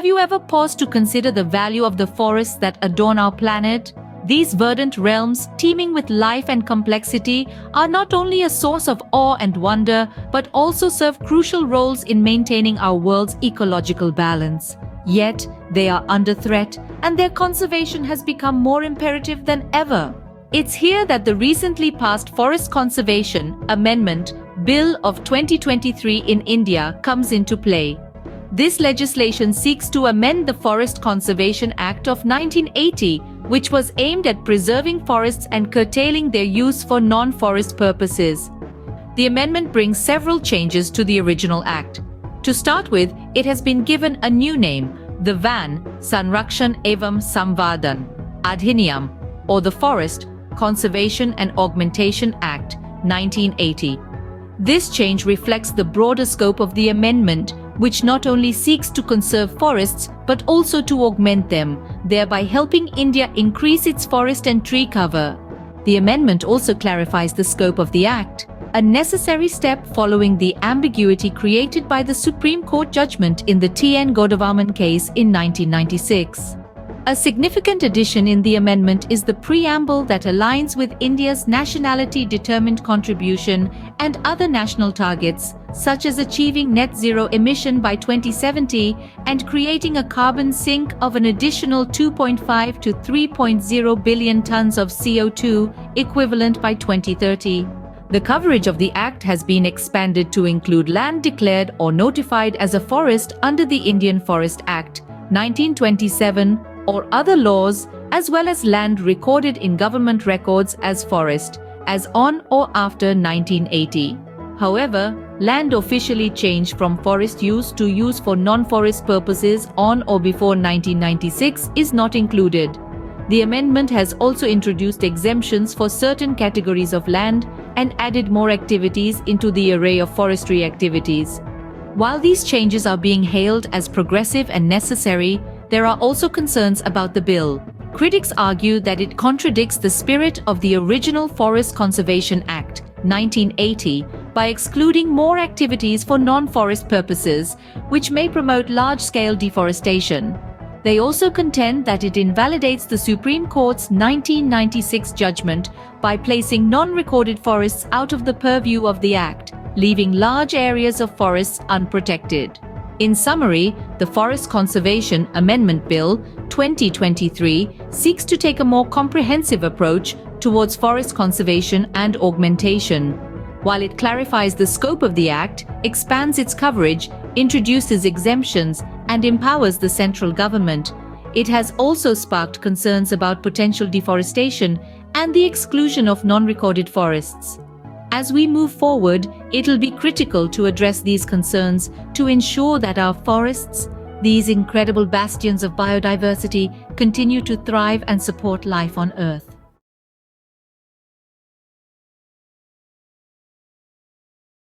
Have you ever paused to consider the value of the forests that adorn our planet? These verdant realms, teeming with life and complexity, are not only a source of awe and wonder, but also serve crucial roles in maintaining our world's ecological balance. Yet, they are under threat, and their conservation has become more imperative than ever. It's here that the recently passed Forest Conservation Amendment Bill of 2023 in India comes into play. This legislation seeks to amend the Forest Conservation Act of 1980, which was aimed at preserving forests and curtailing their use for non-forest purposes. The amendment brings several changes to the original act. To start with, it has been given a new name, the Van Sanrakshan Evam Samvardhan Adhiniyam, or the Forest Conservation and Augmentation Act, 1980. This change reflects the broader scope of the amendment, which not only seeks to conserve forests but also to augment them, thereby helping India increase its forest and tree cover. The amendment also clarifies the scope of the act, a necessary step following the ambiguity created by the Supreme Court judgment in the T.N. Godavarman case in 1996. A significant addition in the amendment is the preamble that aligns with India's nationality-determined contribution and other national targets, such as achieving net zero emission by 2070 and creating a carbon sink of an additional 2.5 to 3.0 billion tons of CO2 equivalent by 2030. The coverage of the Act has been expanded to include land declared or notified as a forest under the Indian Forest Act, 1927, or other laws, as well as land recorded in government records as forest, as on or after 1980. However, land officially changed from forest use to use for non-forest purposes on or before 1996 is not included. The amendment has also introduced exemptions for certain categories of land and added more activities into the array of forestry activities. While these changes are being hailed as progressive and necessary, there are also concerns about the bill. Critics argue that it contradicts the spirit of the original Forest Conservation Act, 1980, by excluding more activities for non-forest purposes, which may promote large-scale deforestation. They also contend that it invalidates the Supreme Court's 1996 judgment by placing non-recorded forests out of the purview of the Act, leaving large areas of forests unprotected. In summary, the Forest Conservation Amendment Bill 2023 seeks to take a more comprehensive approach towards forest conservation and augmentation. While it clarifies the scope of the Act, expands its coverage, introduces exemptions, and empowers the central government, it has also sparked concerns about potential deforestation and the exclusion of non-recorded forests. As we move forward, it'll be critical to address these concerns to ensure that our forests, these incredible bastions of biodiversity, continue to thrive and support life on Earth.